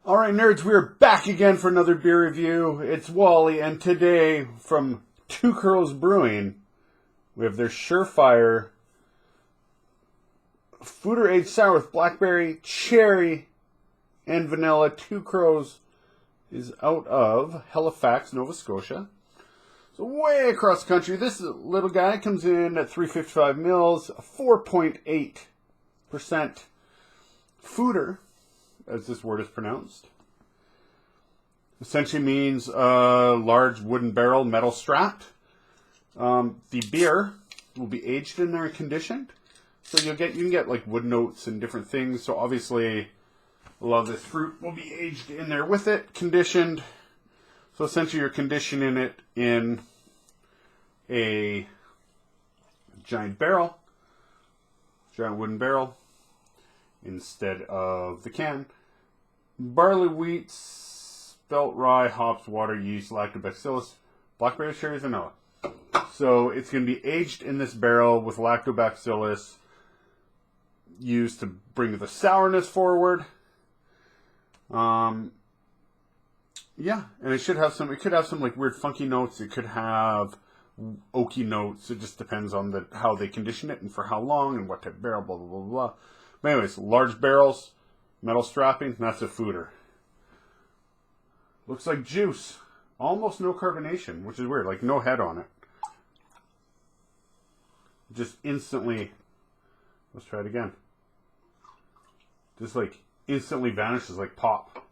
Alright, nerds, we are back again for another beer review. It's Wally, and today, from Two Crows Brewing, we have their Surefire Foedre Aged Sour with blackberry, cherry, and vanilla. Two Crows is out of Halifax, Nova Scotia. So way across the country. This little guy comes in at 355 mils, 4.8% Foedre, as this word is pronounced. Essentially means a large wooden barrel, metal strapped. The beer will be aged in there and conditioned. So you can get like wood notes and different things. So obviously a lot of this fruit will be aged in there with it, conditioned. So essentially you're conditioning it in a giant barrel, giant wooden barrel, instead of the can. Barley, wheat, spelt rye, hops, water, yeast, lactobacillus, blackberry, cherry, vanilla. So it's going to be aged in this barrel with lactobacillus used to bring the sourness forward. Yeah, and it should have some. It could have some like weird funky notes. It could have oaky notes. It just depends on how they condition it and for how long and what type of barrel. Blah blah blah blah. But anyways, large barrels, metal strapping. That's a Foedre. Looks like juice. Almost no carbonation, which is weird. Like no head on it. Just instantly. Let's try it again. Just like instantly vanishes like pop.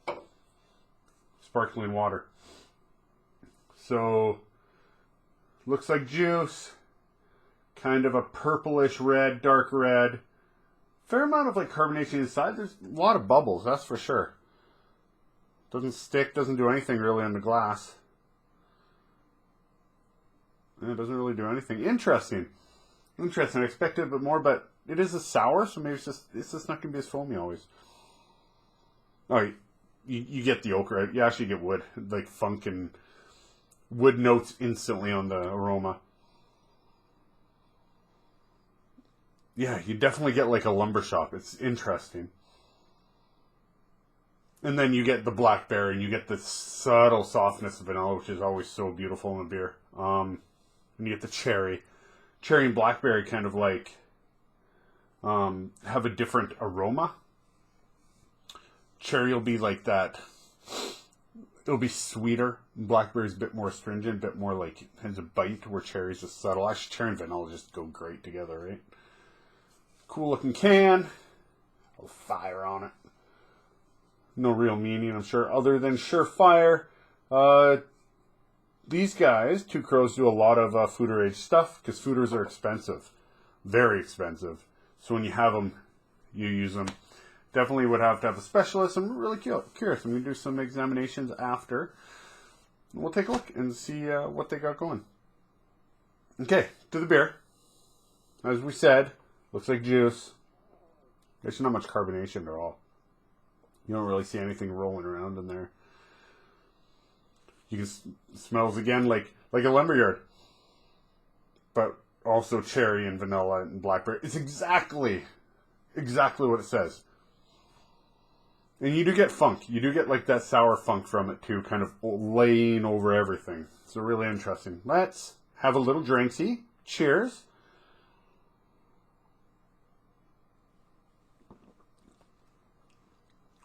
Sparkling water. So, looks like juice. Kind of a purplish red, dark red. Fair amount of like carbonation inside. There's a lot of bubbles, that's for sure. Doesn't stick, doesn't do anything really on the glass. It doesn't really do anything. Interesting. I expected a bit more, but it is a sour, so maybe it's just not going to be as foamy always. Oh, you get the ochre. You actually get wood, like funk and wood notes instantly on the aroma. Yeah, you definitely get like a lumber shop. It's interesting. And then you get the blackberry, and you get the subtle softness of vanilla, which is always so beautiful in a beer. And you get the cherry. Cherry and blackberry kind of like have a different aroma. Cherry will be like that. It'll be sweeter. Blackberry's a bit more astringent, a bit more like has a bite, where cherry's just subtle. Actually, cherry and vanilla just go great together, right? Cool looking can. A fire on it. No real meaning, I'm sure, other than Surefire. These guys, Two Crows, do a lot of Foedre Aged stuff because Foedres are expensive. Very expensive. So when you have them, you use them. Definitely would have to have a specialist. I'm really curious. I'm going to do some examinations after. We'll take a look and see what they got going. Okay, to the beer. As we said, looks like juice. There's not much carbonation at all. You don't really see anything rolling around in there. You can smells again like a lumberyard, but also cherry and vanilla and blackberry. It's exactly what it says. And you do get funk. You do get like that sour funk from it too, kind of laying over everything. So really interesting. Let's have a little drinksy. Cheers.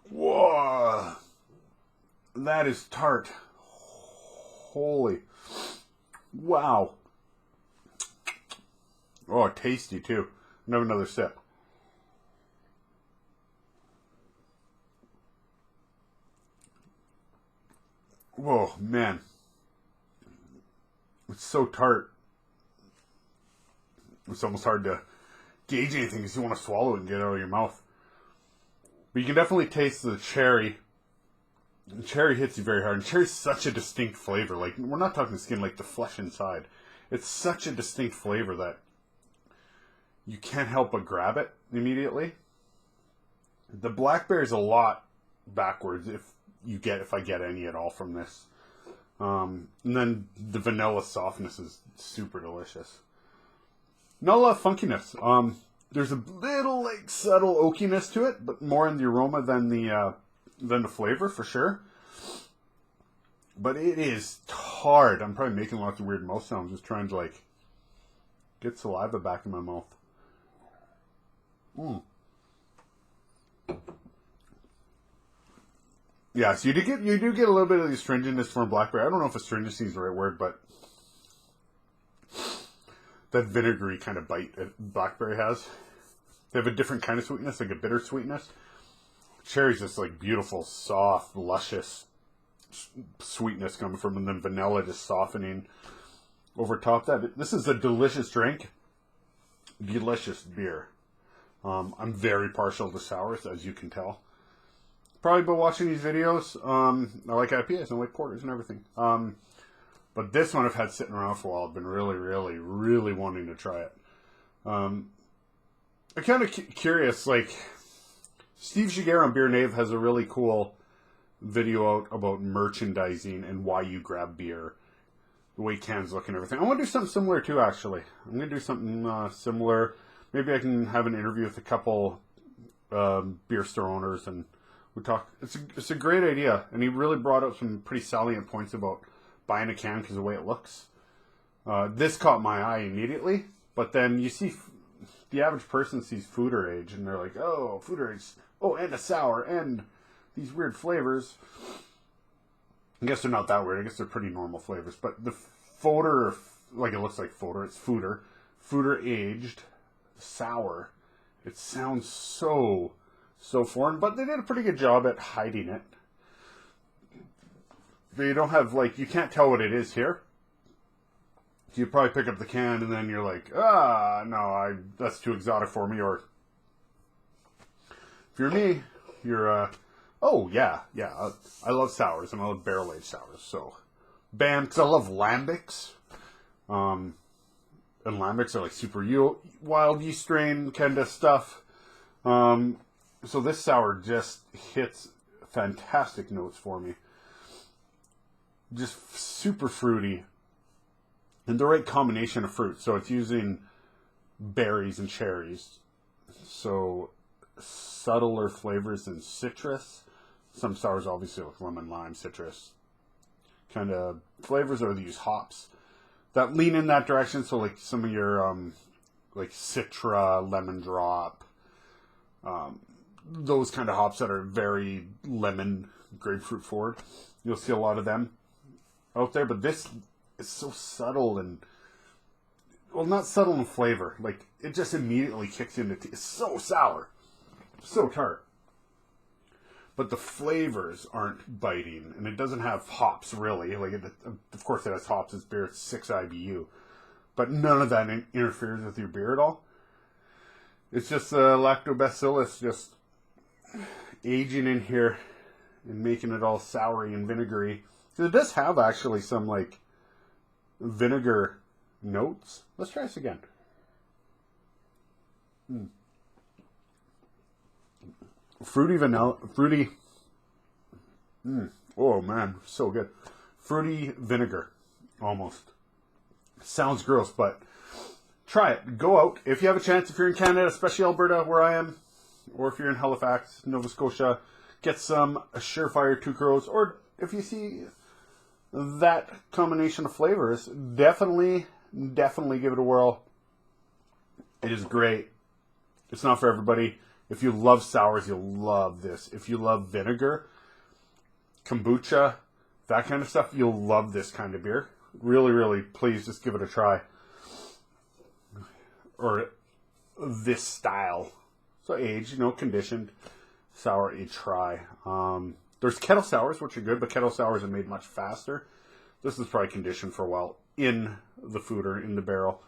Whoa. That is tart. Holy. Wow. Oh, tasty too. Have another sip. Whoa, man. It's so tart. It's almost hard to gauge anything because you want to swallow it and get it out of your mouth. But you can definitely taste the cherry. And cherry hits you very hard. And cherry's such a distinct flavor. Like, we're not talking skin, like the flesh inside. It's such a distinct flavor that you can't help but grab it immediately. The blackberry's a lot backwards if I get any at all from this. And then the vanilla softness is super delicious. Not a lot of funkiness. There's a little like subtle oakiness to it, but more in the aroma than the than the flavor for sure. But it is hard. I'm probably making lots of weird mouth sounds, just trying to like get saliva back in my mouth. Yeah, so you do get a little bit of the astringency from blackberry. I don't know if astringency is the right word, but that vinegary kind of bite that blackberry has. They have a different kind of sweetness, like a bitter sweetness. Cherry's just like beautiful, soft, luscious sweetness coming from, and then vanilla just softening over top that. This is a delicious drink, delicious beer. I'm very partial to sours, as you can tell. Probably by watching these videos. I like IPAs, I like porters and everything. But this one I've had sitting around for a while. I've been really, really, really wanting to try it. I'm kind of curious, like, Steve Shigeru on Beer Nave has a really cool video out about merchandising and why you grab beer, the way cans look and everything. I want to do something similar too, actually. I'm going to do something similar. Maybe I can have an interview with a couple beer store owners and we talk. It's a great idea, and he really brought up some pretty salient points about buying a can because of the way it looks. This caught my eye immediately, but then you see the average person sees Foedre Aged and they're like, oh, Foedre Aged, oh, and a sour, and these weird flavors. I guess they're not that weird. I guess they're pretty normal flavors. But the Foedre, like it looks like Foedre, it's Foedre Aged sour. It sounds so foreign, but they did a pretty good job at hiding it. They don't have, like, you can't tell what it is here. So you probably pick up the can and then you're like, no, that's too exotic for me. Or if you're me, you're, oh, yeah, I love sours, and I love barrel-aged sours, so bam, because I love lambics, and lambics are like super wild yeast strain kind of stuff, so this sour just hits fantastic notes for me, just super fruity, and the right combination of fruit, so it's using berries and cherries, so subtler flavors than citrus. Some sours obviously like lemon, lime, citrus kind of flavors, or they use hops that lean in that direction. So like some of your like Citra, lemon drop, those kind of hops that are very lemon, grapefruit forward. You'll see a lot of them out there, but this is so subtle and, well, not subtle in flavor. Like it just immediately kicks into it's so sour, so tart. But the flavors aren't biting, and it doesn't have hops, really. Like, of course it has hops, it's beer, it's 6 IBU. But none of that interferes with your beer at all. It's just lactobacillus just aging in here and making it all soury and vinegary. So it does have actually some, like, vinegar notes. Let's try this again. Fruity vanilla, oh man, so good. Fruity vinegar, almost. Sounds gross, but try it. Go out. If you have a chance, if you're in Canada, especially Alberta, where I am, or if you're in Halifax, Nova Scotia, get some Surefire 2 Crows, or if you see that combination of flavors, definitely give it a whirl. It is great. It's not for everybody. If you love sours, you'll love this. If you love vinegar, kombucha, that kind of stuff, you'll love this kind of beer. Really, really, please just give it a try. Or this style. So aged, conditioned sour, a try. There's kettle sours, which are good, but kettle sours are made much faster. This is probably conditioned for a while in the foeder, in the barrel.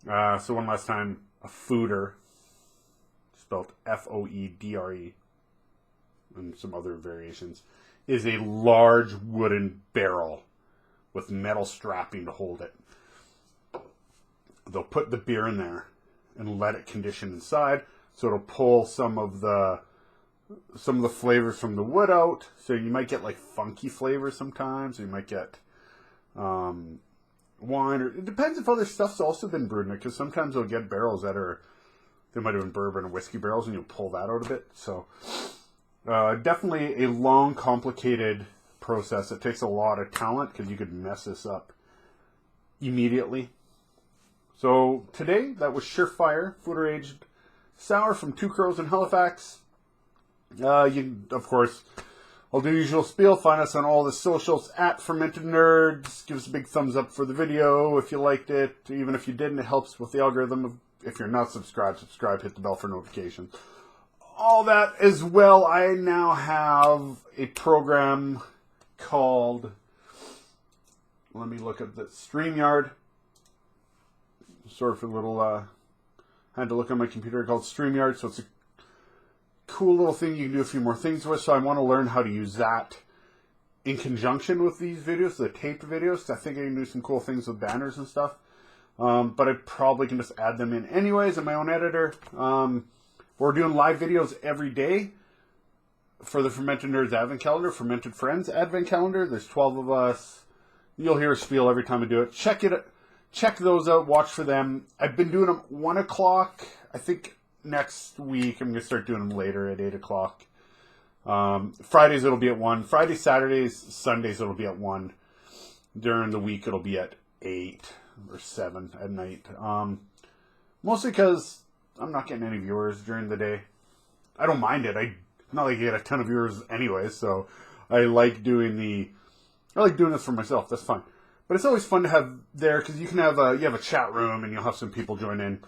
So one last time, a foeder, spelled Foedre, and some other variations, is a large wooden barrel with metal strapping to hold it. They'll put the beer in there and let it condition inside, so it'll pull some of the flavors from the wood out. So you might get like funky flavors sometimes. You might get wine, or it depends if other stuff's also been brewed in it, because sometimes they'll get barrels that are, they might have been bourbon and whiskey barrels, and you'll pull that out a bit. So Definitely a long, complicated process. It takes a lot of talent because you could mess this up immediately. So today, that was Surefire Foedre Aged Sour from Two Crows in Halifax. Of course, I'll do usual spiel. Find us on all the socials at Fermented Nerds. Give us a big thumbs up for the video if you liked it. Even if you didn't, it helps with the algorithm. If you're not subscribed, subscribe. Hit the bell for notifications. All that as well. I now have a program called, let me look at the StreamYard. Sort of a little, I had to look on my computer, called StreamYard. So it's a cool little thing you can do a few more things with. So I want to learn how to use that in conjunction with these videos, the taped videos. I think I can do some cool things with banners and stuff. But I probably can just add them in anyways in my own editor. We're doing live videos every day for the Fermented Nerds Advent Calendar, Fermented Friends Advent Calendar. There's 12 of us. You'll hear a spiel every time I do it. Check those out. Watch for them. I've been doing them 1 o'clock. I think next week I'm going to start doing them later at 8 o'clock. Fridays it'll be at 1. Fridays, Saturdays, Sundays it'll be at 1. During the week it'll be at 8 or 7 at night. Mostly because I'm not getting any viewers during the day. I don't mind it. Not like I get a ton of viewers anyways, so I like doing this for myself. That's fine. But it's always fun to have there because you can have you have a chat room and you'll have some people join in.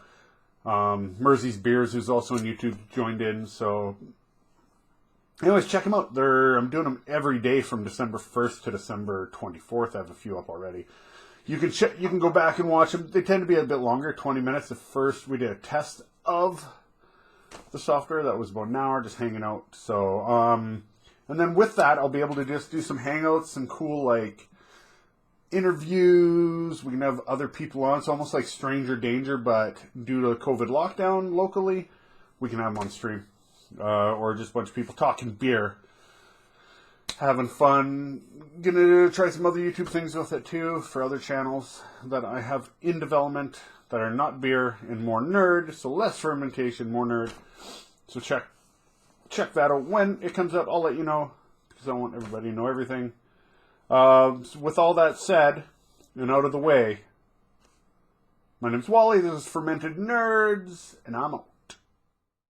Mersey's Beers, who's also on YouTube, joined in. So, anyways, check them out. I'm doing them every day from December 1st to December 24th. I have a few up already. You can go back and watch them. They tend to be a bit longer, 20 minutes. At first, we did a test of the software that was about an hour, just hanging out. So, and then with that, I'll be able to just do some hangouts, some cool like interviews. We can have other people on. It's almost like Stranger Danger, but due to COVID lockdown locally, we can have them on stream. Or just a bunch of people talking beer, having fun. Gonna try some other YouTube things with it too for other channels that I have in development that are not beer and more nerd. So less fermentation, more nerd. So check that out. When it comes out, I'll let you know because I want everybody to know everything. So with all that said, and out of the way, my name's Wally, this is Fermented Nerds, and I'm out.